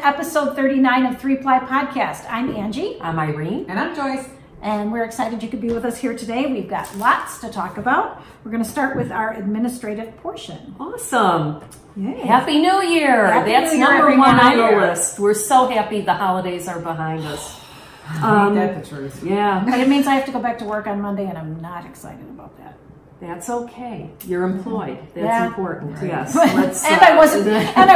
episode 39 of Ply Podcast. I'm Angie. I'm Irene. And I'm Joyce. And we're excited you could be with us here today. We've got lots to talk about. We're going to start with our administrative portion. Awesome. Yay. Happy New Year. That's New Year, number everyone. one on the list. We're so happy the holidays are behind us. Ain't that the truth? Yeah. But it means I have to go back to work on Monday, and I'm not excited about that. That's okay. You're employed. That's Yeah. important. Right. Yes. And I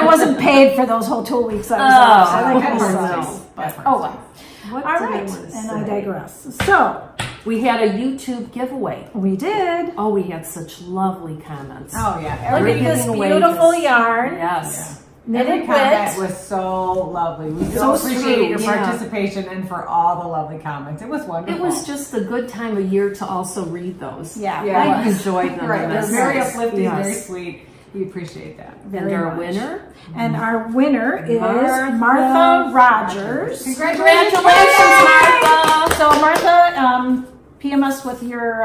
wasn't paid for those whole 2 weeks I was off. So that kind of no. sucks. But, oh well. What All did I right. want to And say? I digress. So We had a YouTube giveaway. we did. Oh, we had such lovely comments. Oh, yeah. Look Every, at this giving away beautiful this- yarn. Yes. every Knitted comment with. was so lovely. We So so appreciate sweet, your yeah. participation and for all the lovely comments. It was wonderful. It was just a good time of year to also read those. Yeah. Yeah. I it was. enjoyed them. Right. They're That's very nice. uplifting, Yes. very sweet. We appreciate that. And Very our much. winner? And our winner is Martha Martha Rogers. Congratulations, Martha! So Martha, PM us with your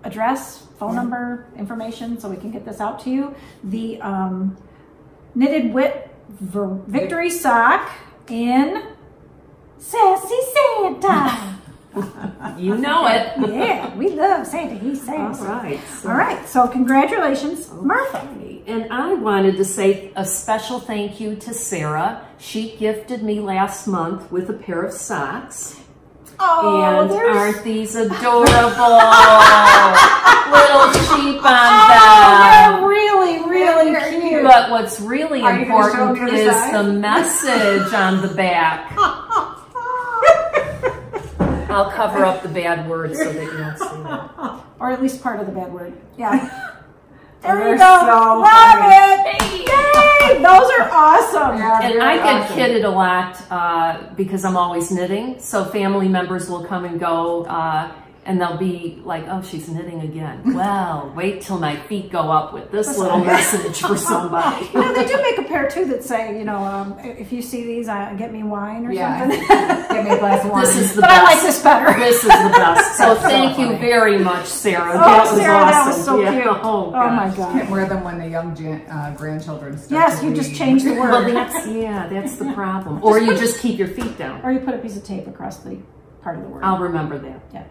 address, phone number, information, so we can get this out to you. The knitted wit victory sock in Sassy Santa. You know it. Yeah, we love Santa. He's All sassy. right. All right. So congratulations, Martha. And I wanted to say a special thank you to Sarah. She gifted me last month with a pair of socks. Oh, And there's aren't these adorable? Little sheep on they're them. really, really They're cute. But what's really Are you gonna show important them the is side? the message on the back. I'll cover up the bad words so that you don't see that. Or at least part of the bad word. Yeah. There They're you go. so Love funny. it. Yay. Those are awesome. Yeah, And very I get awesome. kidded a lot because I'm always knitting. So family members will come and go and they'll be like, oh, she's knitting again. Well, wait till my feet go up with this little message for somebody. You know, they do make a pair too that say, you know, if you see these, get me wine or Yeah. something. Get me a glass of wine. This is the But best. I like this better. This is the best. So That's so thank you funny. very much, Sarah. Oh, That was Sarah, awesome. that was so Yeah. cute. Oh, Oh my gosh. God. Can't wear them when the young grandchildren start Yes, to you just read. change the Well, word. that's the problem. Or you just keep your feet down. Or you put a piece of tape across the part of the word. I'll remember that. Yeah.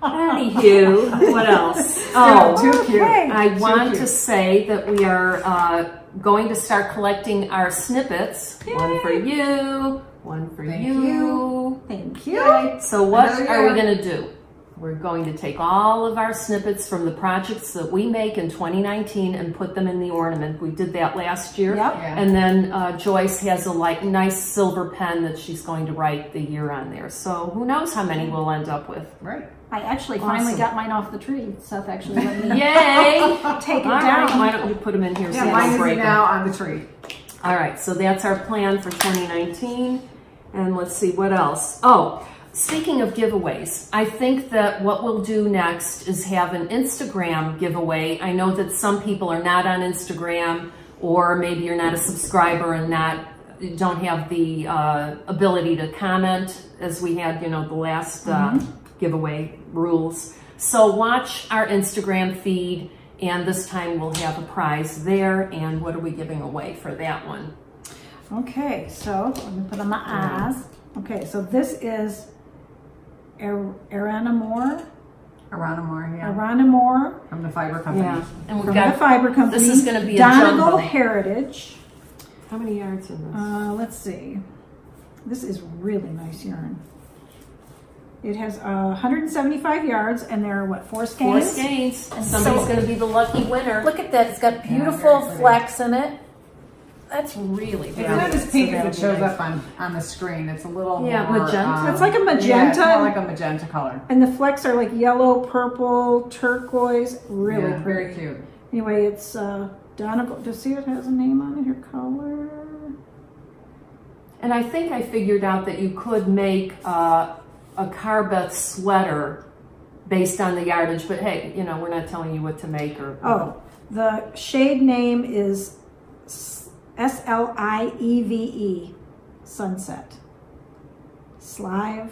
Anywho, what else? Oh, Oh, too cute. Okay. I want cute. to say that we are going to start collecting our snippets. One for you, one for Thank you. Thank you. Yay. So what Another are we year. going to do? We're going to take all of our snippets from the projects that we make in 2019 and put them in the ornament. We did that last year. Yep. Yeah. And then Joyce has a nice silver pen that she's going to write the year on there. So who knows how many we'll end up with. Right. I actually finally Awesome. got mine off the tree. Seth actually let me Yay! take it All right, down. why don't we put them in here so Yeah, they mine don't is break them. now on the tree. All right, so that's our plan for 2019. And let's see, what else? Oh, speaking of giveaways, I think that what we'll do next is have an Instagram giveaway. I know that some people are not on Instagram, or maybe you're not a subscriber and don't have the ability to comment as we had, the last giveaway rules. So watch our Instagram feed, and this time we'll have a prize there. And what are we giving away for that one? Okay, so let me put on my eyes. Okay, so this is Aranamore From the fiber company. Yeah, and we've from got the Fiber Company. This is going to be a Donegal jumbo. Heritage. How many yards in this? Let's see. This is really nice yarn. It has 175 yards, and there are what, 4 skeins? 4 skeins. And somebody's so- going to be the lucky winner. Look at that! It's got beautiful flecks in it. That's really It's beautiful. not as pink as it shows up. up on the screen. It's a little Yeah, more, magenta. It's like a Yeah, it's magenta. more like a magenta color. And the flecks are like yellow, purple, turquoise. Really Yeah, pretty. very cute. Anyway, it's Donegal. Do you see it has a name on it? Your color. And I think I figured out that you could make a Carbeth sweater based on the yardage, but hey, we're not telling you what to make or. Oh, the shade name is SLIEVE, Sunset. Slive,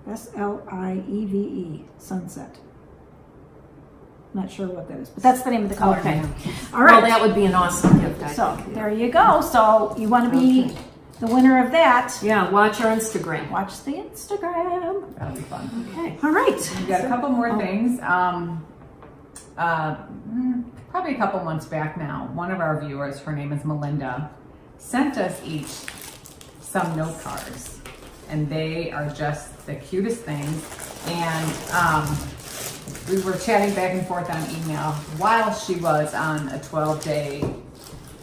SLIEVE, Sunset. not sure what that is, but that's the name of the color. Okay. All right. Well, that would be an awesome gift, I So think. there you go. So you want to be the winner of that. Yeah, watch our Instagram. Watch the Instagram. That'll be fun. Okay. All right. We got a couple more things. Probably a couple months back now, one of our viewers, her name is Melinda, sent us each some note cards, and they are just the cutest things. And we were chatting back and forth on email while she was on a 12-day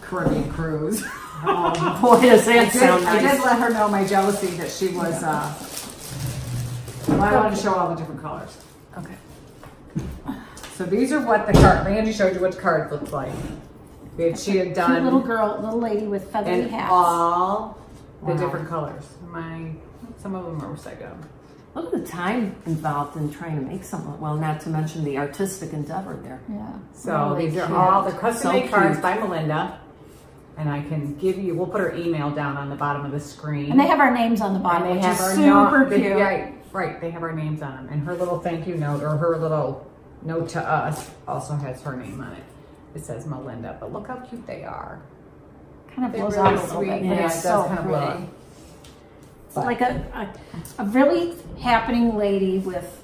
Caribbean cruise. Oh, boy, does that sound I nice. did let her know my jealousy that she was, well, I wanted to show all the different colors. Okay. So these are what the card, Angie showed you what the cards looked like. She had done Cute little lady with feathery in hats. all the Wow. different colors. Some of them are recycled. Look at the time involved in trying to make something. Well, not to mention the artistic endeavor there. Yeah. So Really these are cute. all the custom made So cards cute. by Melinda. And I can give you, we'll put her email down on the bottom of the screen. And they have our names on the bottom, And they which have is our super they- cute. yeah, right, they have our names on them. And her little thank you note, or her little note to us, also has her name on it. It says Melinda, but look how cute they are. Kind of They're blows really out a little sweet. bit, Yeah, but it it's does so kind of blow pretty. out. It's like a really happening lady with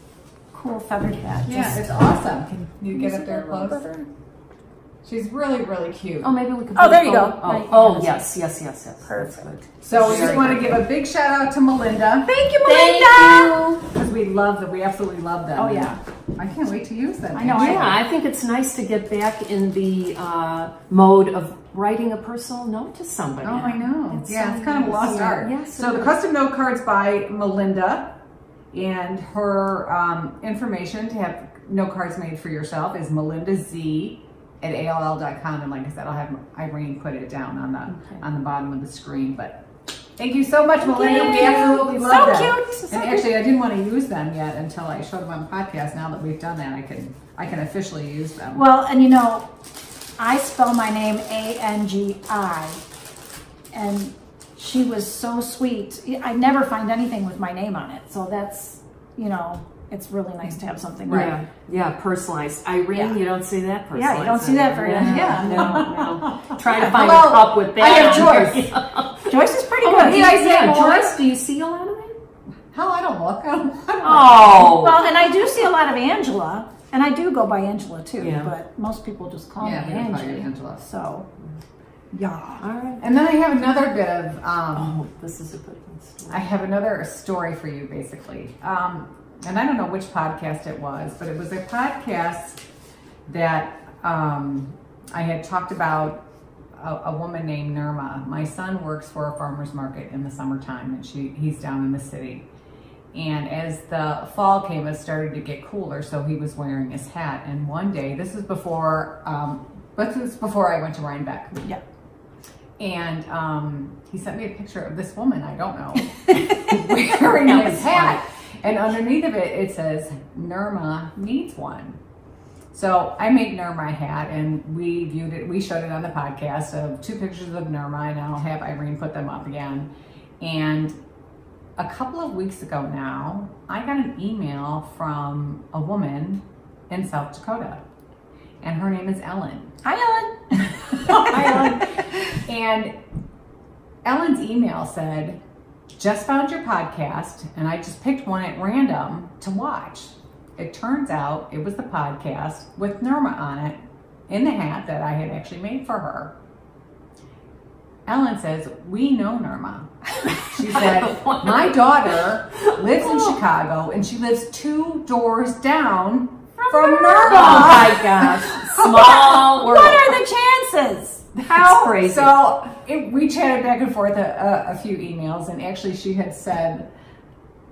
cool feathered hat. Yeah, Just- it's awesome. Can you Can get you up see there that a little close? better? She's really, really cute. Oh, maybe we could. Oh, put there a you photo- go. Oh, Right, oh, yes. yes. That's Perfect. good. So we Very just want to good. give a big shout out to Melinda. Thank you, Thank Melinda. you. Because we absolutely love them. Oh, yeah. I can't wait to use them. I know, actually. Yeah, I think it's nice to get back in the mode of writing a personal note to somebody. Oh, I know. It's Yeah, so it's kind of a lost nice. art. Yes, So it the is. custom note cards by Melinda, and her information to have note cards made for yourself is melindaz@AOL.com. And like I said, I'll have Irene put it down on the bottom of the screen. But thank you so much, Melinda. We absolutely love them. So cute. So And actually, I didn't want to use them yet until I showed them on the podcast. Now that we've done that, I can officially use them. Well, and you know, I spell my name A-N-G-I, and she was so sweet. I never find anything with my name on it, so that's, you know, it's really nice to have something Yeah, yeah, personalized. Irene, Yeah. you don't see that personalized. Yeah, you don't see that very often. Yeah. No. Try to find Hello, a cup with that. I have on Joyce. there. Joyce is pretty Oh, good. yeah, say more? Joyce, do you see a lot of it? Hell, I don't look. Oh. Well, and I do see a lot of Angela, and I do go by Angela too, Yeah. but most people just call Yeah, me they call you Angie. Angela. So, yeah. All right. And then I have another bit of Oh, this is a good one. I have another story for you, basically. And I don't know which podcast it was, but it was a podcast that I had talked about a woman named Nirma. My son works for a farmer's market in the summertime, and he's down in the city. And as the fall came, it started to get cooler, so he was wearing his hat. And one day, this is before I went to Rhinebeck. Yeah. And he sent me a picture of this woman, I don't know, wearing his hat. And underneath of it, it says, Nirma needs one. So I made Nirma a hat, and we viewed it, we showed it on the podcast of 2 pictures of Nirma, and I'll have Irene put them up again. And a couple of weeks ago now, I got an email from a woman in South Dakota, and her name is Ellen. Hi, Ellen. Hi, Ellen. And Ellen's email said, just found your podcast, and I just picked one at random to watch. It turns out it was the podcast with Nirma on it in the hat that I had actually made for her. Ellen says, we know Nirma. She said, my daughter lives in Chicago, and she lives 2 doors down from Nirma. Oh my gosh. Small world. What are the chances? That's crazy. So we chatted back and forth a few emails, and actually she had said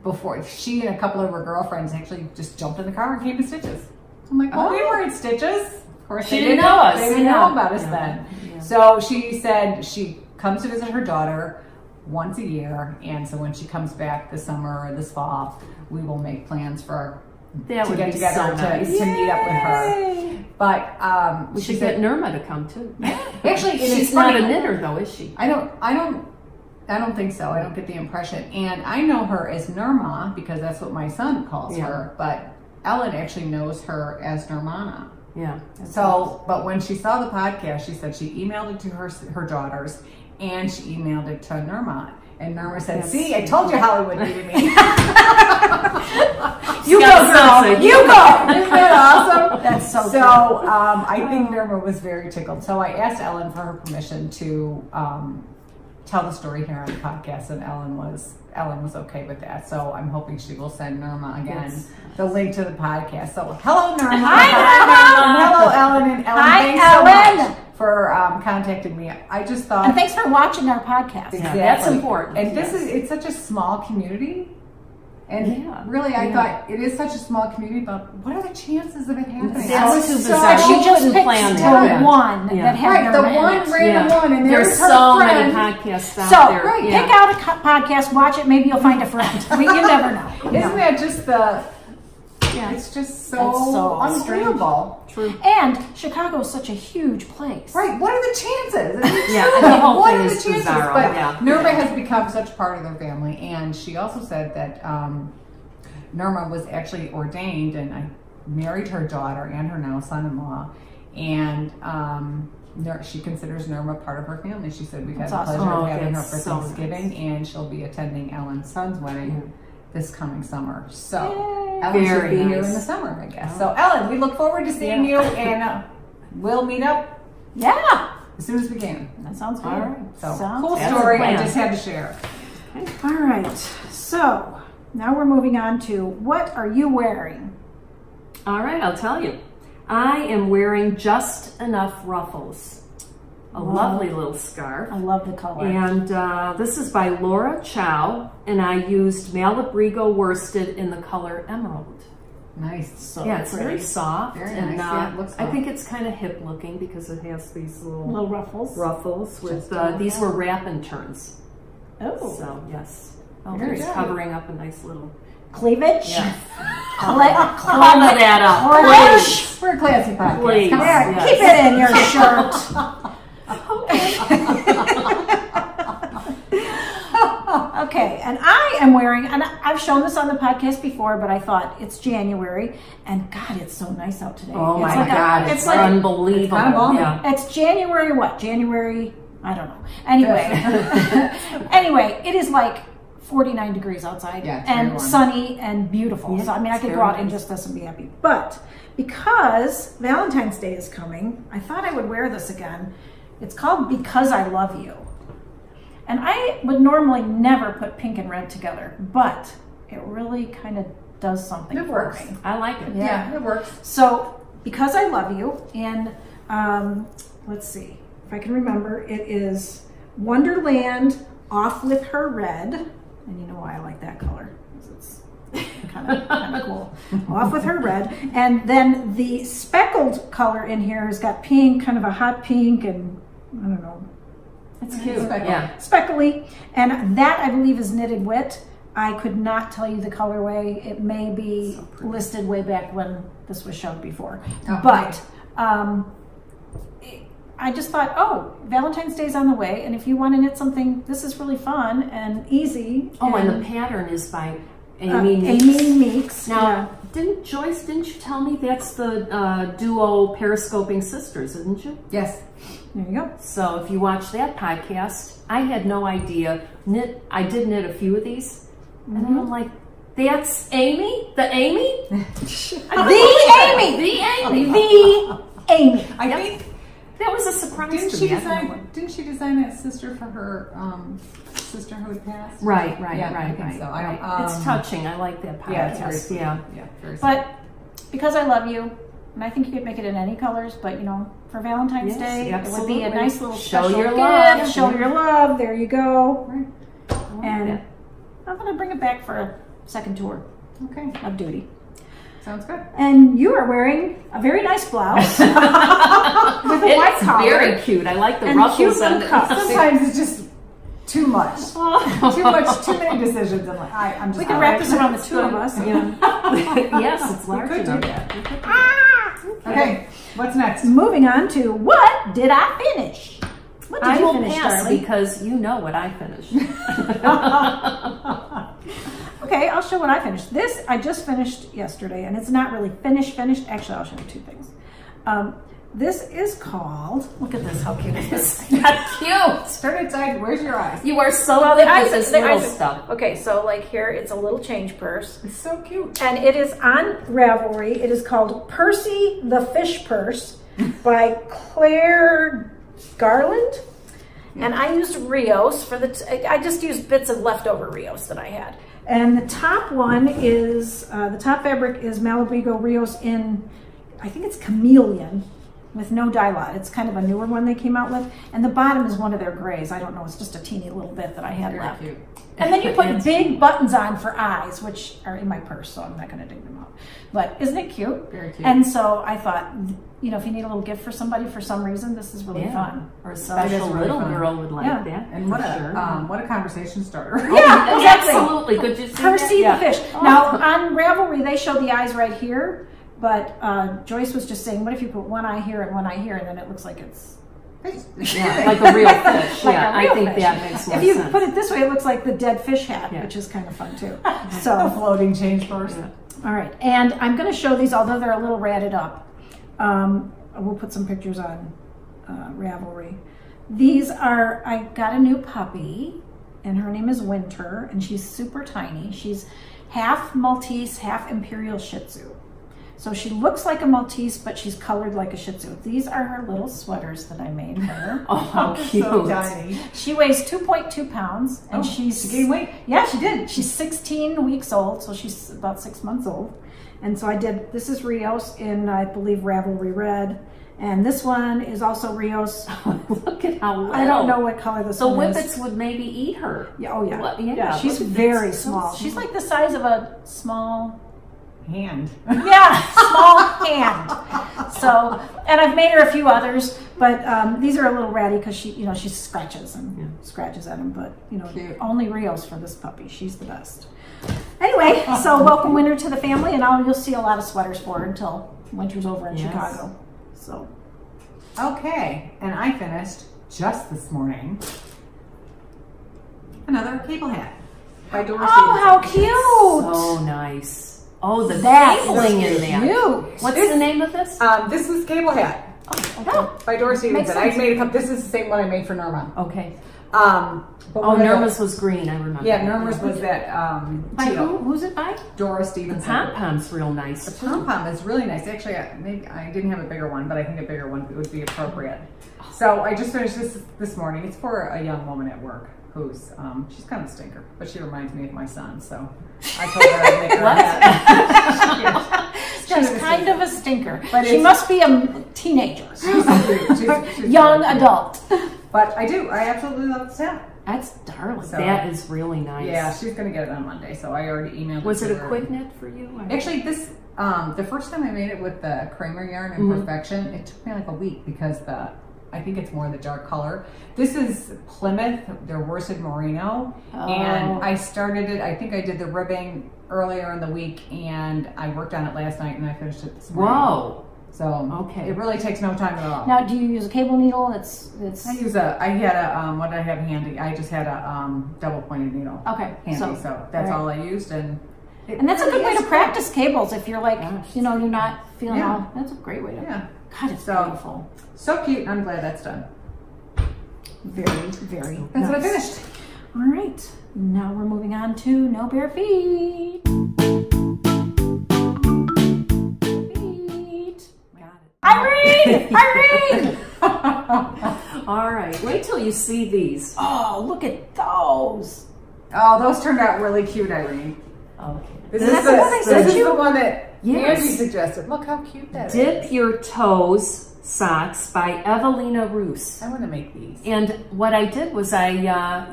before, she and a couple of her girlfriends actually just jumped in the car and came to Stitches. I'm like, well, we were at Stitches. Of course, She didn't know us. They didn't Yeah. know about us Yeah. then. Yeah. So she said she comes to visit her daughter once a year, and so when she comes back this summer or this fall, we will make plans for That to would get be together so nice. to meet up with her. Yay. But We she should said, get Nirma to come too. actually, it is She's not funny. a knitter though, is she? I don't think so. I don't get the impression. And I know her as Nirma because that's what my son calls Yeah. her. But Ellen actually knows her as Nirmana. Yeah. So, but when she saw the podcast, she said she emailed it to her daughters, and she emailed it to Nirma. And Nirma said, "See, I told you Hollywood needed me." You go, girl. You go. Isn't that awesome? That's so So I think Nirma was very tickled. So I asked Ellen for her permission to tell the story here on the podcast, and Ellen was okay with that. So I'm hoping she will send Nirma again the link to the podcast. So hello, Nirma. Hi, Nirma. Hello, Ellen. And Ellen, Hi, thanks Ellen. so much for contacting me. I just thought, And thanks for watching our podcast. exactly. that's important. And it's such a small community. And Yeah. really, I thought it is such a small community, but what are the chances of it happening? That's I was too so- bizarre. She just couldn't picked plan the that. one Yeah. that had Right, the Nirma in one it. random one, and There's there's her so friend. many podcasts out So, there. right, Yeah. pick out a podcast, watch it, maybe you'll find a friend. You never know. Isn't that just the? Yeah. It's just That's so so unbelievable. True. And Chicago is such a huge place. Right? What are the chances? Yeah, and the whole What thing are the is chances? bizarre. But Yeah. Nirma has become such part of their family, and she also said that Nirma was actually ordained, and I married her daughter and her now son-in-law, and she considers Nirma part of her family. She said we've had That's the awesome. pleasure Oh, of having her that's for so Thanksgiving, and she'll be attending Ellen's son's wedding this coming summer. So Yay. Ellen should Very be here nice. in the summer, I guess. So Ellen, we look forward to seeing you, and we'll meet up Yeah. as soon as we can. That sounds good. All right. So Sounds cool good. story. I Plan. just had to share. All right. So now we're moving on to what are you wearing? All right, I'll tell you. I am wearing just enough ruffles. A Wow. lovely little scarf. I love the color. And this is by Laura Chow, and I used Malabrigo worsted in the color emerald. Nice. So Yeah, it's very pretty. soft. Very and nice. Yeah, it looks I soft. think it's kind of hip looking because it has these Little ruffles. ruffles with, Just enough. these were wrap and turns. Oh. So, yes. Very It's good. covering up a nice little... Cleavage? Yeah. Cover that up, Cleavage. We're a classy podcast. Please. Come on. There, Yes. keep it in your shirt. Okay, and I am wearing, and I've shown this on the podcast before, but I thought it's January, and God, it's so nice out today. Oh It's my like God, it's like unbelievable. It's kind of balmy. Yeah. it's January what? January, I don't know. Anyway, anyway, it is like 49 degrees outside Yeah, it's very and warm. sunny and beautiful. Yeah, So I mean, I it's could go very out in nice. just this and be happy. But because Valentine's Day is coming, I thought I would wear this again. It's called Because I Love You. And I would normally never put pink and red together, but it really kind of does something It for works. me. I like it. Yeah, it works. So, Because I Love You, and let's see if I can remember, it is Wonderland Off With Her Red, and you know why I like that color, because it's kind of cool. Off With Her Red, and then the speckled color in here has got pink, kind of a hot pink, and I don't know, It's cute. Speckled. Yeah. speckly, and that I believe is knitted wit. I could not tell you the colorway. It may be listed way back when this was shown before. Oh, But I just thought, oh, Valentine's Day's on the way, and if you want to knit something, this is really fun and easy. Oh, and the pattern is by Amy Amy Meeks. Now, didn't you tell me that's the duo Periscoping Sisters, didn't you? Yes. There you go. So if you watch that podcast, I had no idea. I did knit a few of these, and then I'm like, that's Amy? The Amy? The Amy! The Amy! The Amy. I think, That was a surprise didn't to she me. I don't know. didn't she design that sister for her sister who had passed? Right, Yeah, I think right. so. Right. It's touching. I like that podcast. Yeah, it's very sweet. Yeah. Yeah, very sweet. But Because I Love You, and I think you could make it in any colors, but you know, for Valentine's Yes, Day, it would be a absolutely. nice little Show special your gift. love. Show your love. There you go. Right. I like And that. I'm going to bring it back for a second tour Okay, of duty. sounds good. And you are wearing a very nice blouse with a white It's collar. very cute. I like the And ruffles cute on little it. cuffs. Sometimes it's just too much. Too many decisions. I'm like, I'm just. We can wrap this around the two of us. Yes, it's large could do enough. that. Okay, what's next? Moving on to what did I finish? What did I you will finish, pass darling? because you know what I finished. Okay, I'll show what I finished. This I just finished yesterday, and it's not really finished. Actually, I'll show you two things. This is called, look at this, how cute it is. That's cute. Turn it side. Where's your eyes? You are so good with this little stuff. Okay, so like here, it's a little change purse. It's so cute. And it is on Ravelry. It is called Percy the Fish Purse by Claire Garland. And I used Rios for I just used bits of leftover Rios that I had. And the top one is, the top fabric is Malabrigo Rios in, I think it's Chameleon, with no dye lot. It's kind of a newer one they came out with. And the bottom is one of their grays. I don't know, it's just a teeny little bit that I had left. Cute. And then you put big buttons on for eyes, which are in my purse, so I'm not gonna dig them out. But isn't it cute? Very cute. And so I thought, you know, if you need a little gift for somebody for some reason, this is really fun. Or a special really little fun. girl would like that. And what a conversation starter. Yeah, exactly. Absolutely. Could you see Percy that? the Fish. Now, on Ravelry, they show the eyes right here, but Joyce was just saying, what if you put one eye here and one eye here, and then it looks like it's... Yeah, like a real fish. Like Yeah, a real I think fish. that makes more If you sense. put it this way, it looks like the dead fish hat, which is kind of fun too. A So, floating change purse. all right, and I'm going to show these, although they're a little ratted up. We'll put some pictures on Ravelry. These are, I got a new puppy, and her name is Winter, and she's super tiny. She's half Maltese, half Imperial Shih Tzu. So she looks like a Maltese, but she's colored like a Shih Tzu. These are her little sweaters that I made for her. Oh, how cute. So tiny. She weighs 2.2 pounds, and She gained weight. Yeah, she did. She's 16 weeks old, so she's about 6 months old. And so I did, this is Rios in, I believe, Ravelry Red. And this one is also Rios. Look at how little. I don't know what color this So one is. whippets would maybe eat her. Yeah, oh yeah. Well, yeah, she's look at very this. So small. She's like the size of a small... Hand. Yeah, small hand. So, and I've made her a few others, but these are a little ratty because she, you know, she scratches and scratches at them. But you know, only Rios for this puppy. She's the best. Anyway, so welcome Winter to the family, and you'll see a lot of sweaters for her until winter's over in Chicago. So, Okay, and I finished just this morning another cable hat by Doris. oh, how cute! So nice. Oh, the That's cabling in there. cute. What's the name of this? This is cable hat by Doris Stevenson. I made a couple. This is the same one I made for Norma. Okay. But Oh, Norma's was green, I remember. Yeah, Norma's was that By teal. who? Who's it by? Doris Stevenson. Pom-pom's real nice. The pom-pom is really nice. Actually, maybe I didn't have a bigger one, but I think a bigger one would be appropriate. So I just finished this morning. It's for a young woman at work who's, she's kind of a stinker, but she reminds me of my son, so I told her I'd make her a hat. She's kind of a stinker. But She must be a teenager. She's Young very cute. adult. But I absolutely love this hat. That's darling. So- That is really nice. Yeah, she's going to get it on Monday, so I already emailed Was it it to a her. quick knit for you? Or? Actually, this, the first time I made it with the Kramer yarn in Perfection, it took me like a week because I think it's more the dark color. This is Plymouth, their worsted merino, and I started it, I think I did the ribbing earlier in the week, and I worked on it last night, and I finished it this morning. Whoa. So, Okay. it really takes no time at all. Now, do you use a cable needle? It's I had a, what I have handy, I just had a double pointed needle okay. handy, so that's all I used, and that's a good way to practice cables if you're like, Gosh, you know, you're not feeling Yeah. all. That's a great way to. yeah. God, it's So- beautiful. So cute, and I'm glad that's done. Very, very. That's what I nice. finished. All right. Now we're moving on to No Bare Feet. Got it. Irene! Irene! All right. Wait till you see these. Oh, look at those. Oh, those turned out really cute, Irene. Okay. This Is that the one I sent you? the one that Yes. Angie suggested. Look how cute that is. Dip Your Toes Socks by Evelina Roos. I want to make these. And what I did was I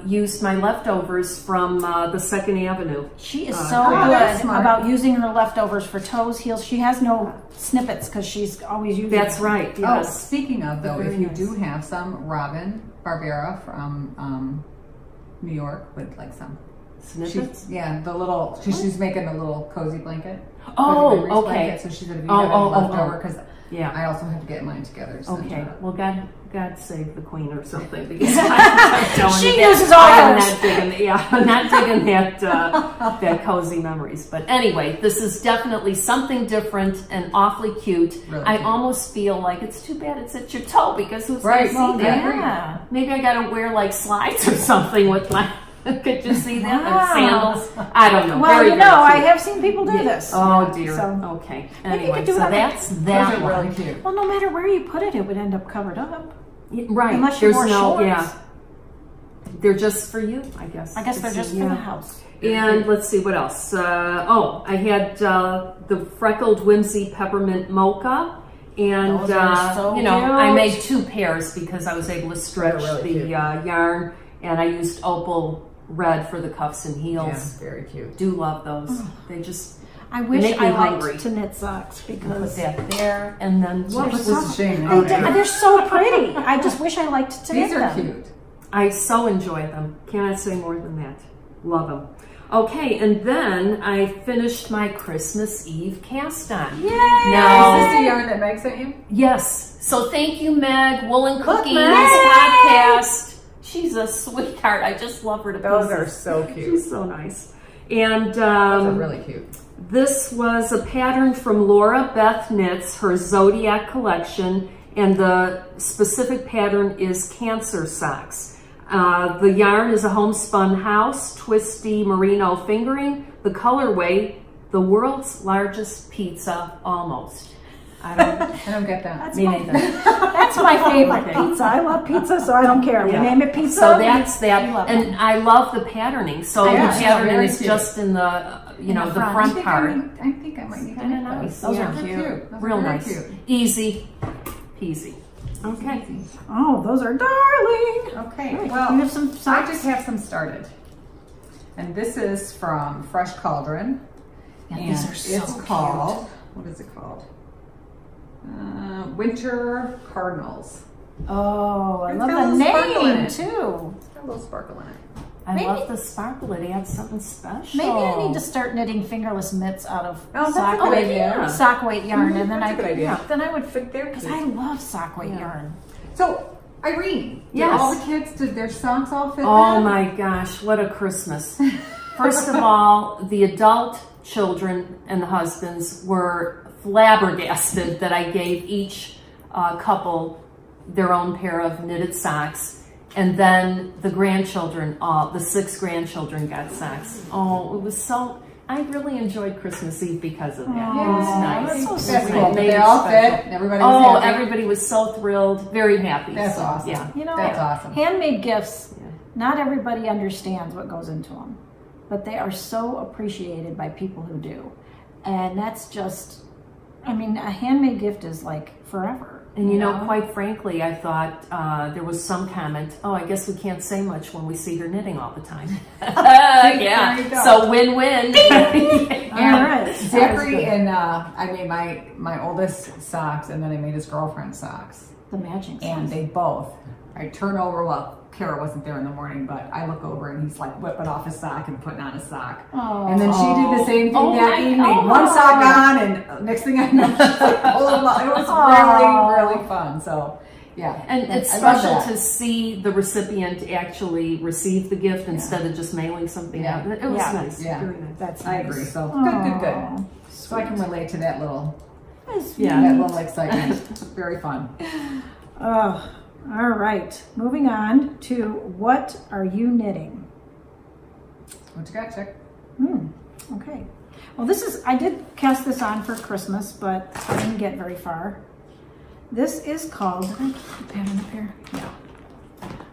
used my leftovers from the 2nd Avenue. She is so that's good smart. about using her leftovers for toes, heels. She has no snippets because she's always using That's them. right. Oh, Yes. speaking of though, Very if you nice. do have some Robin Barbera from New York with like some Snippets? she's making a little cozy blanket. Oh, With a grease okay. blanket, so she's gonna be Oh, having oh, leftover oh. because Yeah. I also have to get mine together. So Okay. Well, God God save the Queen or something, because I'm telling She you, uses all I'm hers. not digging, I'm not digging that cozy memories. But anyway, this is definitely something different and awfully cute. Really I cute. almost feel like it's too bad it's at your toe, because who's Right, going to see that? Yeah. Maybe I got to wear like slides or something with my. Could you see that? Wow. Sandals? I don't know. Well, Very, you very know, I cute. have seen people do this. Oh dear. So, Okay. Maybe you Anyway, could do it so on the- that's Those that are one. really cute. well, no matter where you put it, it would end up covered up. Yeah, right. Unless you There's wore no. shorts. Yeah. They're just for you, I guess. I guess they're just for the house. And let's see what else. I had the freckled whimsy peppermint mocha, and Those are so I cute. made 2 pairs because I was able to stretch They're really the cute. yarn, and I used opal red for the cuffs and heels. Yeah, very cute. Do love those. They just I wish make me I liked hungry. to knit socks put because that there, and then Well, just- this is a shame. they're so pretty. I just wish I liked to knit These are them. cute. I so enjoy them. Cannot say more than that. Love them. Okay, and then I finished my Christmas Eve cast on. Yay! Now, Is this the yarn that Meg sent you? yes. So thank you, Meg. Woolen Cookies Meg. podcast. She's a sweetheart. I just love her to Those pieces. are so cute. She's so nice. And Those are really cute. this was a pattern from Laura Beth Knits, her Zodiac collection, and the specific pattern is Cancer socks. The yarn is a homespun house, twisty merino fingering. The colorway, the world's largest pizza, almost. I don't get that. That's me my, neither. that's my favorite Okay. pizza. I love pizza, so I don't care. Yeah. We name it pizza. So that's we that, love and it. I love the patterning. So Yeah, the yeah, patterning very is cute. just in the, In the the front. front part. I think I might need to Kinda knit nice. those. Those are They're cute. Those Real are very nice. cute. Easy peasy. Okay. Oh, those are darling. Okay, Right. well, You have some I socks? just have some started. And this is from Fresh Cauldron. Yeah, and these are so it's called, what is it called? Winter Cardinals. Oh, I It's love got a the little sparkle in name it. too. Got a little sparkle in it. I Maybe- love the sparkle. It adds something special. Maybe I need to start knitting fingerless mitts out of Oh, that's sock a good weight, idea. sock weight yarn, and then That's I a good idea. then I would But they're because cute. I love sock weight Yeah. yarn. So, Irene, did Yes. all the kids, did their socks all fit Oh them? my gosh, what a Christmas. First of all, the adult children and the husbands were flabbergasted that I gave each couple their own pair of knitted socks. And then the grandchildren, the 6 grandchildren got socks. Oh, it was so, I really enjoyed Christmas Eve because of that. It was nice. that's so That's sweet. cool. Made They it all special. fit. Everybody was Oh, happy. everybody was so thrilled, very happy. That's So, awesome. Yeah. You know, That's awesome. handmade gifts. Yeah. Not everybody understands what goes into them, but they are so appreciated by people who do, and that's just. I mean, a handmade gift is like forever. And you know, quite frankly, I thought there was some comment, oh, I guess we can't say much when we see her knitting all the time. There you Yeah, go. so win-win. And All right. Zachary and I made my oldest socks, and then I made his girlfriend socks. The matching And socks. they both, I turn over, well, Kara wasn't there in the morning, but I look over and he's like whipping off his sock and putting on a sock. Oh. And then she did the same thing Oh that my evening. God. One sock on, and next thing I know, she's like pulling them up. It was really, really fun. So, yeah. And it's I love special that. to see the recipient actually receive the gift instead of just mailing something Yeah. out. It was Yeah. nice. Yeah. Very nice. That's I nice. agree. So, Aw, good. So I can relate to that little, Yeah. that little excitement. Very fun. Oh, all right. Moving on to what are you knitting? What you got, Chick? Okay. Well, this is, I did cast this on for Christmas, but I didn't get very far. This is called, did I keep the pattern up here? Yeah.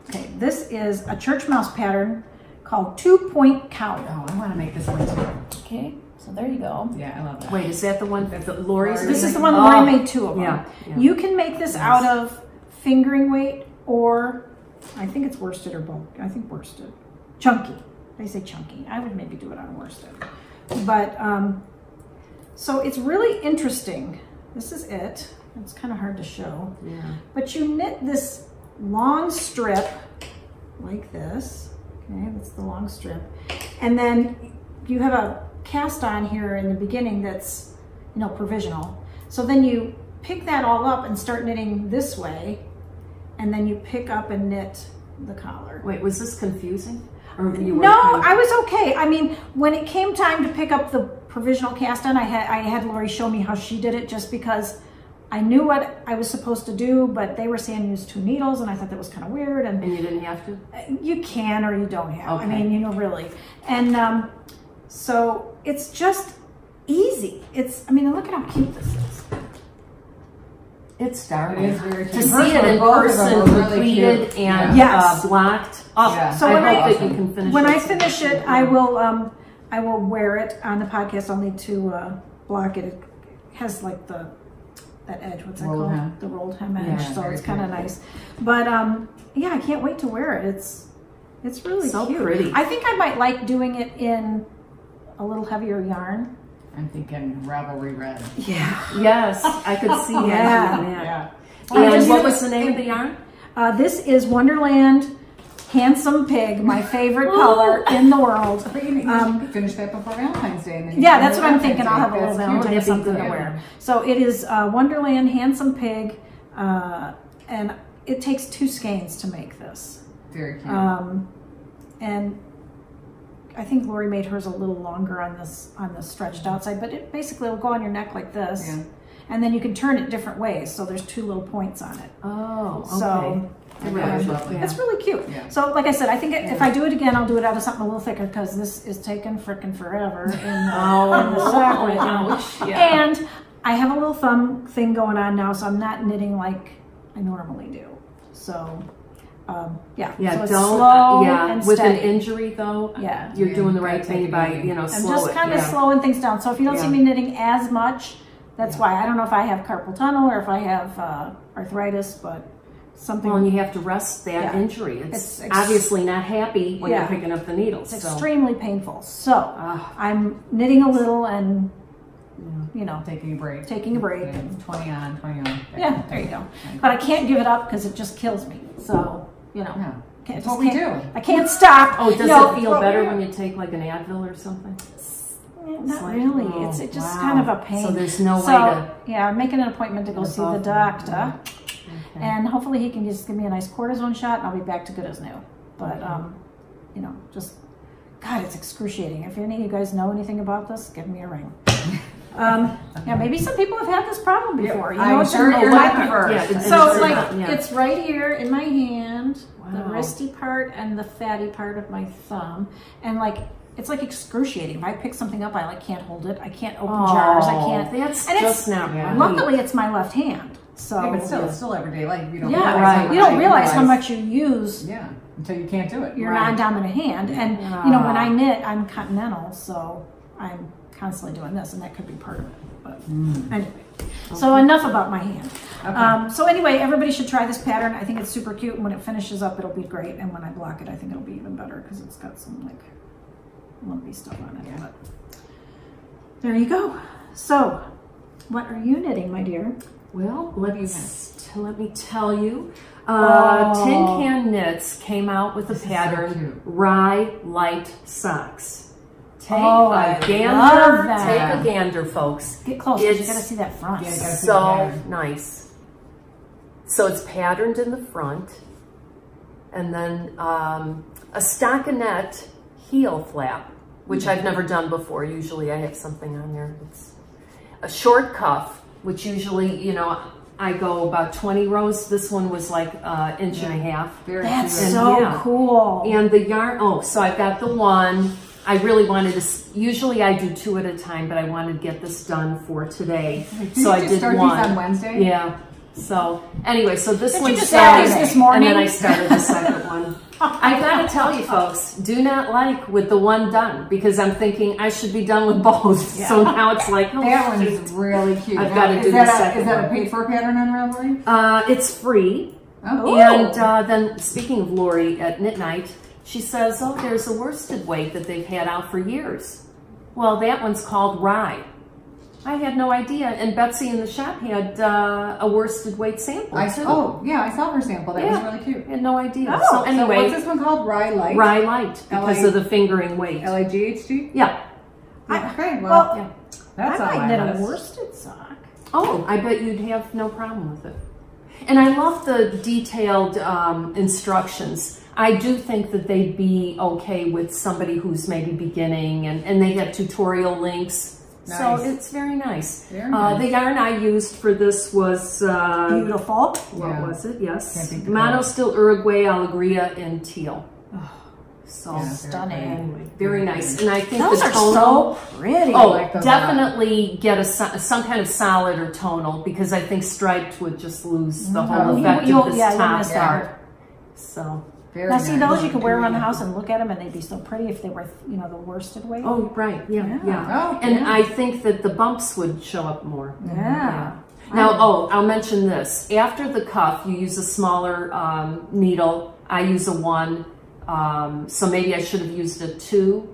Okay, this is a church mouse pattern called 2-Point Cow. Oh, I want to make this one too. Okay, so there you go. Yeah, I love that. Wait, is that the one that Lori's This is the doing? one Lori made 2 of them. Yeah, yeah. You can make this out of fingering weight or, I think it's worsted or bulk. I think worsted. Chunky. They say chunky. I would maybe do it on worsted. But, so it's really interesting. This is it. It's kind of hard to show. Yeah. But you knit this long strip like this. Okay, that's the long strip. And then you have a cast on here in the beginning that's, provisional. So then you pick that all up and start knitting this way. and then you pick up and knit the collar. Wait, was this confusing? Or you No, I was okay. I mean, when it came time to pick up the provisional cast on, I had Lori show me how she did it, just because I knew what I was supposed to do, but they were saying use 2 needles, and I thought that was kind of weird. And you didn't have to? You can or you don't have. Okay. I mean, really. And so it's just easy. I mean, look at how cute this is. It's dark. It is very cute. To see it in person, completed and blocked. Oh, Yeah. So I hope that you can finish when it. I finish it, I will wear it on the podcast. I'll need to block it. It has like that edge. What's that called? Hem. The rolled hem edge. Yeah, so very it's kind of cute. nice. But yeah, I can't wait to wear it. It's really so cute. pretty. I think I might like doing it in a little heavier yarn. I'm thinking Ravelry Red. Yeah. Yes, I could see that. Yeah. And what was the name of the yarn? This is Wonderland Handsome Pig, my favorite color in the world. But you finish that before Valentine's Day. And then Yeah, that's what I'm thinking. I'll have a little Valentine's Valentine's Day. something to Good. wear. So it is Wonderland Handsome Pig, and it takes 2 skeins to make this. Very cute. And I think Lori made hers a little longer on the stretched outside, but it basically will go on your neck like this. Yeah. And then you can turn it different ways, so there's 2 little points on it. Oh, okay. So That's lovely. it's really cute. Yeah. So like I said, I think if I do it again, I'll do it out of something a little thicker, because this is taking frickin' forever in the sock right now. Yeah. And I have a little thumb thing going on now, so I'm not knitting like I normally do. So yeah. Yeah, so it's don't. slow Yeah, and with steady. an injury though. Yeah. You're doing the Yeah, right thing by I'm slow just it. kind of Yeah. slowing things down. So if you don't see Yeah. me knitting as much, that's why. I don't know if I have carpal tunnel or if I have arthritis, but something. Well, and you have to rest that injury. It's obviously not happy when you're picking up the needles. It's so. extremely painful. So I'm knitting a little and Taking a break. taking a break. Yeah, 20 on, 20 on. Yeah, there you go. But I can't give it up because it just kills me. So Yeah. can't, That's what we do. I can't stop. Oh, does No, it feel better when you take like an Advil or something? Not like, really. oh, It's just wow. kind of a pain. So there's no way So, to- yeah, I'm making an appointment to go see the doctor. Okay. And hopefully he can just give me a nice cortisone shot and I'll be back to good as new. But, just, God, it's excruciating. If any of you guys know anything about this, give me a ring. Yeah, maybe some people have had this problem before. I'm it's sure a you're lot- not the first. Yeah, it's So it's like not, yeah. it's right here in my hand, the Wow. wristy part and the fatty part of my thumb, and like it's like excruciating. If I pick something up, I like can't hold it. I can't open jars. I can't. That's and just not yeah. right. Luckily, it's my left hand. So Yeah, but still, it's still everyday life. You don't yeah, realize right. how much you don't you realize how much you use Yeah, until you can't do it. your Right. non-dominant hand. And when I knit, I'm continental, so I'm constantly doing this, and that could be part of it. But anyway, so enough about my hand. Okay. So anyway, everybody should try this pattern. I think it's super cute, and when it finishes up, it'll be great. And when I block it, I think it'll be even better because it's got some like lumpy stuff on it. Yeah. But there you go. So, what are you knitting, my dear? Well, let me tell you. Oh. Tin Can Knits came out with a This is so pattern, cute. Rye Light Socks. Take I a gander. love that. Take a gander, folks. Get close, 'cause you It's gotta see that front. Yeah, you gotta see so the pattern. nice. So it's patterned in the front, and then a stockinette heel flap, which I've never done before. Usually I have something on there. It's a short cuff, which usually, I go about 20 rows. This one was like inch and a half. Very That's cute. so yeah. cool. And the yarn, so I've got the one. I really wanted to, usually I do 2 at a time, but I wanted to get this done for today. So I Did you did start one. these on Wednesday? Yeah. So anyway, so this Did one you just start these this morning? and then I started the second one. I gotta tell you folks, do not like with the one done, because I'm thinking I should be done with both. So now it's like, oh, That one shoot. is really cute. I've Now, gotta is do that the a- second Is that a one. paid for pattern on Ravelry? It's free. Oh. And then speaking of Lori at Knit Night, she says, oh, there's a worsted weight that they've had out for years. Well, that one's called Rye. I had no idea. And Betsy in the shop had a worsted weight sample too. I saw her sample. That was really cute. I had no idea. Oh, so anyway, So what's this one called? Rye Light? Rye Light, because L-I- of the fingering weight. L-I-G-H-T? Yeah. Okay, well, Yeah. that's I on might my knit a list. worsted sock. Oh, I bet you'd have no problem with it. And I love the detailed instructions. I do think that they'd be okay with somebody who's maybe beginning, and they have tutorial links. Nice. So it's very nice. Very nice. The yarn I used for this was... Beautiful. What was it? Yes. Can't be Mono Steel Uruguay Alegria in teal. So Stunning. anyway, very nice. And I think Those the are tonal, so pretty. oh, like those definitely get some kind of solid or tonal, because I think striped would just lose the whole effect You'll- of this yeah, you'll top miss part. out. So, Very Now see, nice. those you could wear around the house and look at them, and they'd be so pretty if they were, you know, the worsted weight. oh, right, yeah. Oh, And yeah. I think that the bumps would show up more. Yeah. Now, I'll mention this. After the cuff, you use a smaller needle. I use a 1. So maybe I should have used a 2.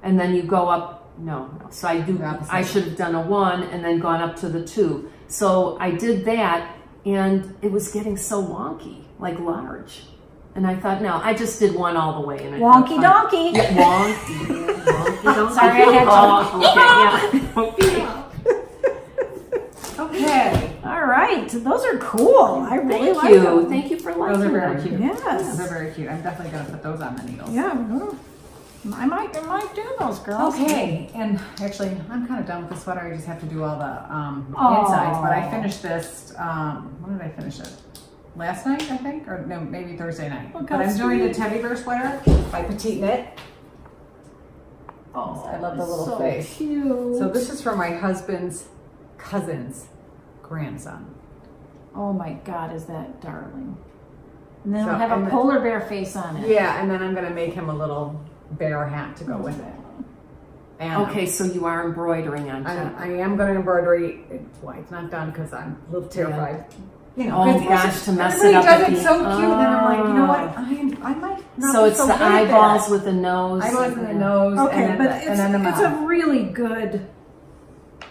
And then you go up, no. So I should have done a 1 and then gone up to the 2. So I did that, and it was getting so wonky, like large. And I thought, no, I just did 1 all the way. And I thought, Wonky fine. donkey. Yeah, wonky donkey. Sorry, I had to. Oh, okay, yeah. Okay. All right. Those are cool. I really Thank like you. them. Thank you for Those liking are very them. cute. Yes. They're very cute. I'm definitely going to put those on the needles. Yeah. I might do those, girls. Okay, and actually, I'm kind of done with the sweater. I just have to do all the Oh. insides. But I finished this. When did I finish it? Last night, I think, or no, maybe Thursday night. Look But how I'm doing the sweet. teddy bear sweater by Petite Knit. Oh, I love the little so face. Cute. So this is for my husband's cousin's grandson. Oh my God, is that darling? And then So, it'll have and a the- polar bear face on it. Yeah, and then I'm gonna make him a little bear hat to go with it. And Okay, so you are embroidering on top. I am going to embroidery. Well, it's not done because I'm a little terrified. You know, Oh 'cause it's gosh, just- to mess it everybody up does at it the- so cute, and I'm like, you know what? Oh. I might not So be it's so the good at eyeballs that. with the nose. Eyeballs and the nose, Okay, and then but the, and then the it's mouth. a really good,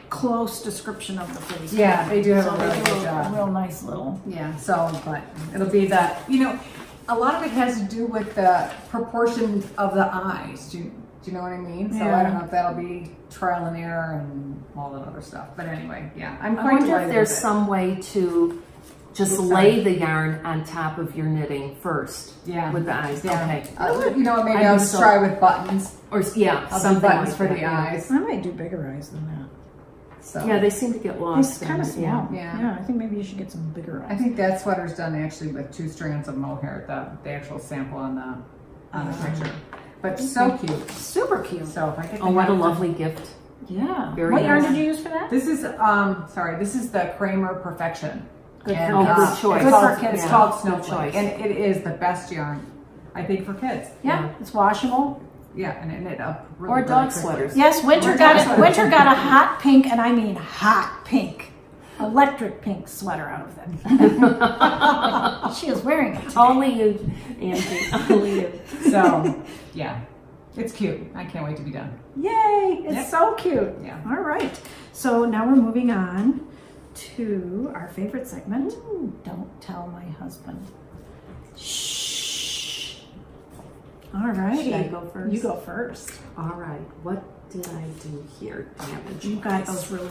close description of the face. Yeah, they do have So a they really do good job. a real nice little. Yeah, so, but it'll be the, you know, a lot of it has to do with the proportion of the eyes. Do you know what I mean? So Yeah. I don't know if that'll be trial and error and all that other stuff. But anyway, yeah, I'm I quite wonder delighted if there's with it. some way to just Oops, lay sorry. the yarn on top of your knitting first. Yeah. With the eyes. Yeah. Okay. You know what, maybe I'd I'll be just so- try with buttons. Or yeah, I'll do something buttons like for that, the yeah. eyes. I might do bigger eyes than that. So Yeah, they seem to get lost. It's kind of in it, small. Yeah. Yeah, I think maybe you should get some bigger eyes. I think that sweater's done actually with 2 strands of mohair, the actual sample on the picture. But so cute. Super cute. So if I get Oh, what a the- lovely gift. Yeah. Very What yarn nice. did you use for that? This is this is the Kramer Perfection. Good And, for kids. good choice. It's Good for called, kids. it's Yeah. called Good Snowflake, choice. and it is the best yarn, I think, for kids. Yeah, it's washable. Yeah, and it knit up really, Or really dog quickly. sweaters. Yes, Winter Or got dog it. sweaters. Winter got a hot pink, and I mean hot pink, electric pink sweater out of it. She is wearing it today. Only you, Angie. Only you. So, yeah, it's cute. I can't wait to be done. Yay! It's Yep. so cute. Yeah. All right. So now we're moving on to our favorite segment. Don't tell my husband. Shh. All right. Should I go first? You go first. All right. What did I do here? Damage. You got those really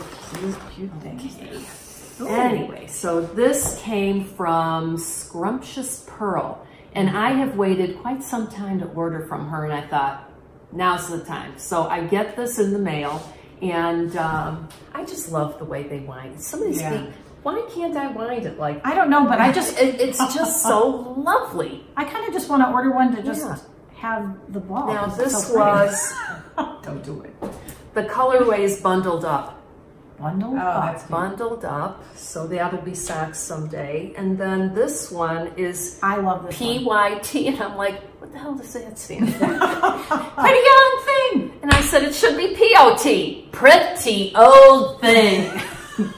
cute things. Okay. Anyway, so this came from Scrumptious Pearl, and I have waited quite some time to order from her, and I thought, now's the time. So I get this in the mail, and I just love the way they wind. Some of these feet, why can't I wind it like I don't know, but I just it's just so lovely. I kind of just want to order one to just have the ball. Now It's this so pretty. was Don't do it. the colorway is bundled up. bundled Oh, up. that's cute. Bundled up, so that'll be socks someday. And then this one is I love this one. PYT, and I'm like, what the hell does that stand for? Pretty young thing. And I said, it should be POT, pretty old thing.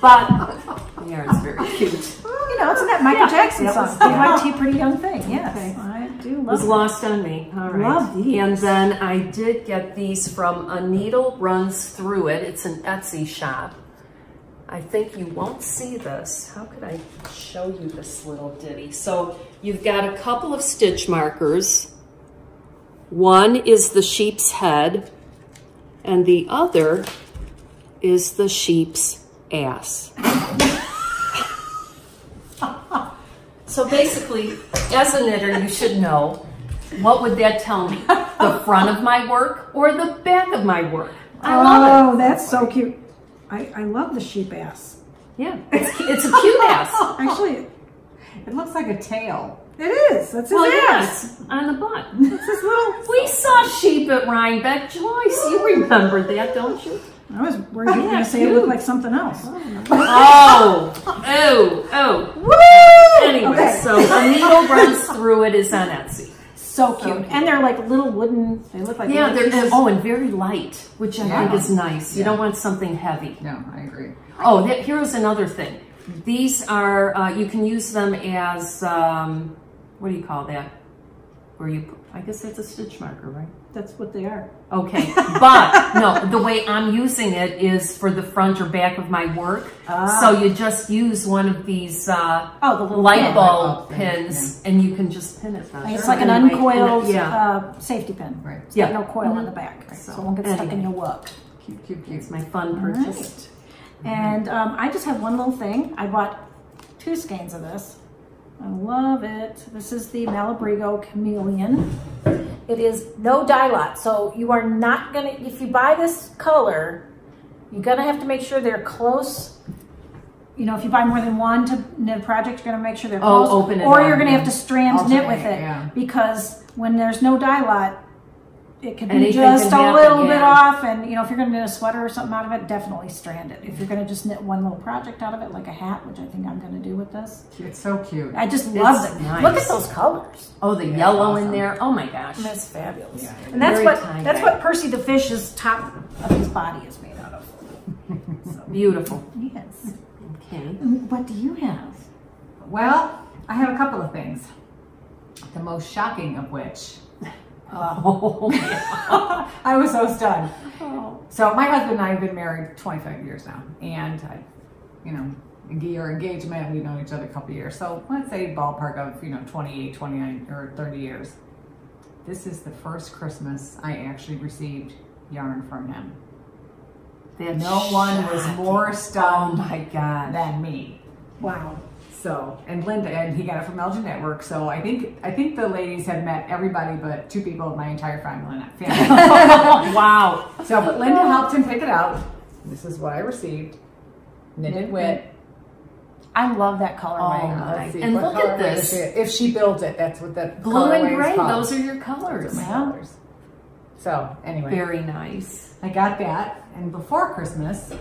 But the yarn's very cute. You know, it's in that Michael Jackson song. PYT, pretty young thing. Yes, Okay. I do It love was it. lost on me. All right. Love these. And then I did get these from A Needle Runs Through It. It's an Etsy shop. I think you won't see this. How could I show you this little ditty? So you've got a couple of stitch markers. One is the sheep's head, and the other is the sheep's ass. So basically, as a knitter, you should know, what would that tell me? The front of my work or the back of my work? I love it. Oh, that's so cute. I love the sheep ass. Yeah, it's a cute ass. Actually, It looks like a tail. it is. That's his ass. Yes, on the butt. It's his little. We saw sheep at Rhinebeck. Joyce, you remember that, don't you? I was worried you were going to say it looked like something else. Oh. Woo! Anyway, Okay. so a needle runs through it is on Etsy. So cute. And they're like little wooden, they look like Yeah, little they're pieces. and very light, which I think is nice. You Yeah. don't want something heavy. No, I agree. Oh, here's another thing. These are, you can use them as, what do you call that? Where you, I guess that's a stitch marker, right? That's what they are. Okay, but no, the way I'm using it is for the front or back of my work. So you just use one of these The little light pin. bulb pins, and you can just pin it. Like it's like an Anyway, uncoiled yeah. safety pin. Right. It's got Yeah. no coil on the back, so it won't get stuck in Anyway. your work. Cute, cute, cute. It's my fun purchase. And I just have one little thing. I bought 2 skeins of this. I love it. This is the Malabrigo Chameleon. It is no dye lot, so you are not gonna, if you buy this color, you're gonna have to make sure they're close. You know, if you buy more than one to knit a project, you're gonna make sure they're close. open it or up, you're gonna yeah. have to strand knit with Alternate, it. yeah. Because when there's no dye lot, it could be Anything just can a happen, little bit yeah. off, and you know, if you're going to knit a sweater or something out of it, definitely strand it. If you're going to just knit one little project out of it, like a hat, which I think I'm going to do with this, It's so cute. I just love it. nice. Look at those colors. Oh, the yellow in awesome. there. Oh my gosh. That's fabulous. Yeah. And that's Very what tie-dye. Percy the Fish's top of his body is made out of. Beautiful. Yes. Okay. And what do you have? Well, I have a couple of things. The most shocking of which, Oh, I was so stunned. Oh. So my husband and I have been married 25 years now, and year engagement, we've known each other a couple of years. So let's say ballpark of 28, 29, or 30 years. This is the first Christmas I actually received yarn from him. that's No one was shocking. more Oh stunned my God. than me. Wow. So, and Linda, and he got it from Elgin Network. So I think the ladies have met everybody but 2 people in my entire family. Wow. So, but Linda helped him pick it out. This is what I received. Knitted wit. I love that color. Oh, Let's see, and what look at colorway this. is it? If she builds it, that's what that Blue colorway and is gray, called. those are your Those colors. are my Yeah. colors. So anyway, Very nice. I got that, and before Christmas,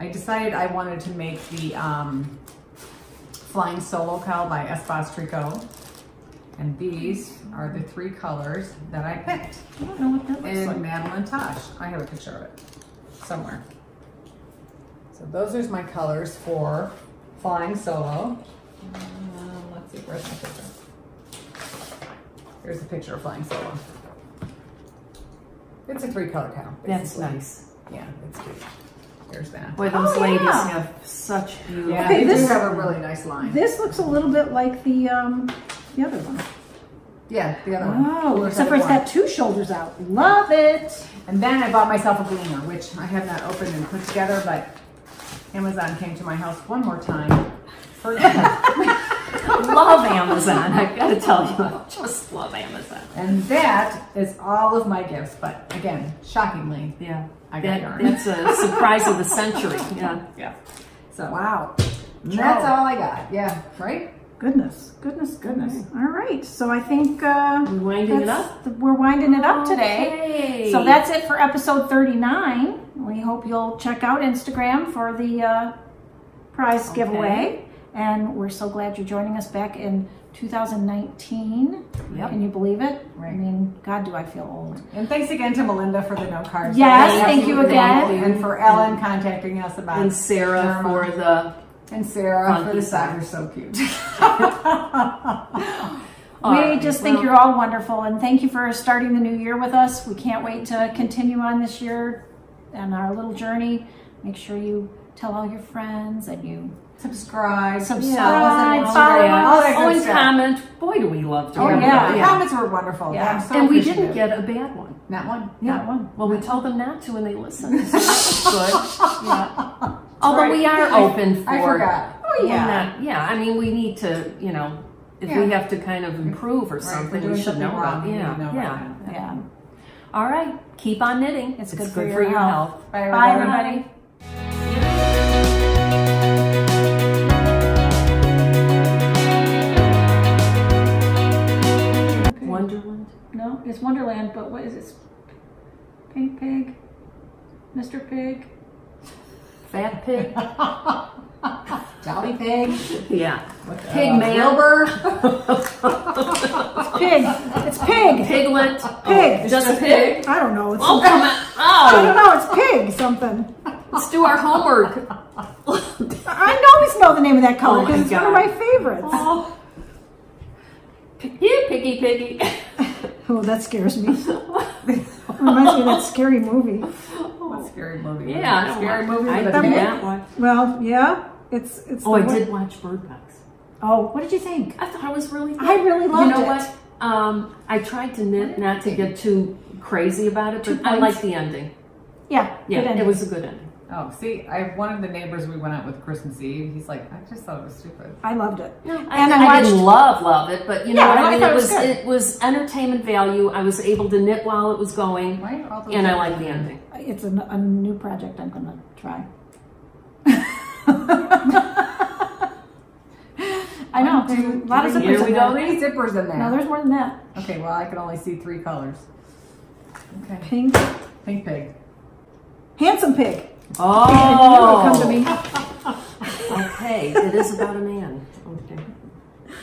I decided I wanted to make the Flying Solo cowl by Espas Tricot, and these are the 3 colors that I picked. I don't know what that looks And like. Madeline Tosh. I have a picture of it somewhere. So those are my colors for Flying Solo. Let's see, where's my picture? Here's a picture of Flying Solo. It's a 3-color cowl. That's basically. nice. Yeah, it's cute. There's that. Boy, those Oh, ladies yeah. have such beautiful. Yeah, Okay, they this- do have a really nice line. This looks a little bit like the other one. Yeah, the other one. Oh, Cooler except for it's Type got 2 shoulders out. Love it. one. And then I bought myself a gleaner, which I have not opened and put together, but Amazon came to my house one more time. Love Amazon. I've got to tell you, I just love Amazon. And that is all of my gifts, but again, shockingly, Yeah. I got yarn. That's a surprise of the century. Yeah. yeah. So Wow. that's all I got. Yeah, right? Goodness. All right. So I think We're winding it that's- up. we're winding it up today. Okay. So that's it for episode 39. We hope you'll check out Instagram for the prize giveaway. And we're so glad you're joining us back in 2019. Yep. Can you believe it? I Right. mean, God, do I feel old. And thanks again to Melinda for the note cards. Yes, That was thank you absolutely again. wonderful. And for Ellen contacting us about And Sarah Norma. for the. And Sarah Funky for the socks. socks. So cute. All We right, just think well- you're all wonderful, and thank you for starting the new year with us. We can't wait to continue on this year and our little journey. Make sure you tell all your friends and you Subscribe. Subscribe, follow follow all that Oh, good and stuff. comment. Boy, do we love to Oh, read yeah. them. The comments were wonderful. Yeah. I'm so And we appreciative. didn't get a bad one. Not one. not one. Well, we told them not to, and they listened. So that's good. Yeah. Although we are open for. I forgot. Oh We're not- yeah, I mean, we need to, if we have to kind of improve or something, we should know about it. Yeah. All right, keep on knitting. It's good good for your health. Bye, Bye, everybody. Wonderland? No, it's Wonderland, but what is it? Pink Pig? Mr. Pig? Fat pig? Jolly Pig. Yeah. Pig man. Wilbur. Pig. It's Pig. Piglet. Pig. Just a pig? I don't know. It's Oh, something. come on. I don't Oh, know. It's Pig something. let's do our homework. I always know the name of that color Oh my because it's one God. of my favorites. Oh. Yeah, piggy, piggy. Oh, that scares me. Reminds me of that scary movie. What scary movie? Yeah, Scary movie I with did a pig? that one. Well, yeah. It's. Oh, I the one- did watch Bird Box. Oh, what did you think? I thought it was really good. I really loved You know it. what? I tried to knit, not to get too crazy about it, but 2 I points. like the ending. Yeah. Yeah, good ending. it was a good ending. Oh, see, one of the neighbors we went out with Christmas Eve, he's like, I just thought it was stupid. I loved it. No, And I I didn't watched- love it, but you know Yeah, what I I mean. thought It it was good. it was entertainment value. I was able to knit while it was going, Why are all those and I things like the in there? ending. It's a new project I'm going to try. I know. There's a lot of zippers Here we in go. there. Three zippers in there. No, there's more than that. Okay, well, I can only see 3 colors. Okay. Pink. Pink pig. Handsome Pig. Oh, Come to me. okay. It is about a man. Okay.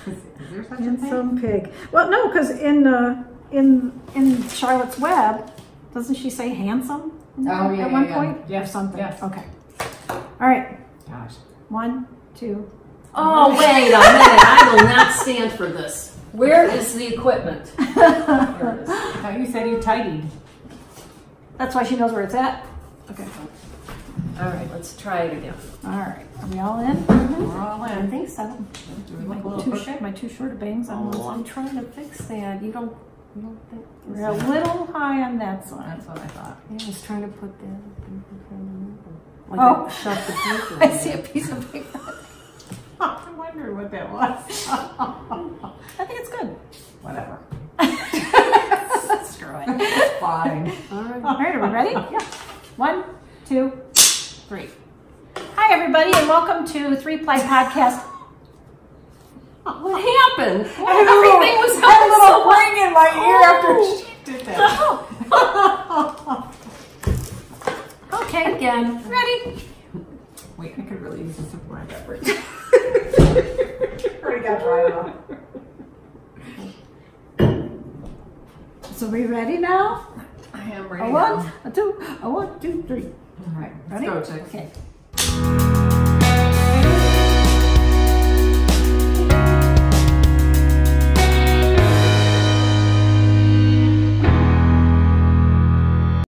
Is there such a thing? Handsome Pig. Well, no, because in Charlotte's Web, doesn't she say handsome Oh, yeah, at one yeah. point or Yes, something? yes. Okay. All right. Gosh. 1, 2. Oh, wait a minute. I will not stand for this. Where is the equipment? There it is. I thought you said you tidied. That's why she knows where it's at. Okay. All right, let's try it again. All right. Are we all in? We're all I in. think so. Do we look a little crooked? My two short bangs on Oh, one I'm side. trying to fix that. You don't think? We're a little high on that side. That's what I thought. Yeah, I was trying to put that. Like Oh. I shoved the paper. I in see a there. piece of paper. I wonder what that was. I think it's good. Whatever. Screw it. It's fine. All right. All right, are we ready? Yeah. 1, 2, 3. Hi, everybody, and welcome to 3 Ply Podcast. What happened? I had a little ring in my ear after she did that. Okay, Again. ready? Wait, I could really use this for my beverage. Already got dried off. So we ready now? I am A ready. 1, a 2, a 1, 2, 3. All right, let's Ready? go, chicks. Okay.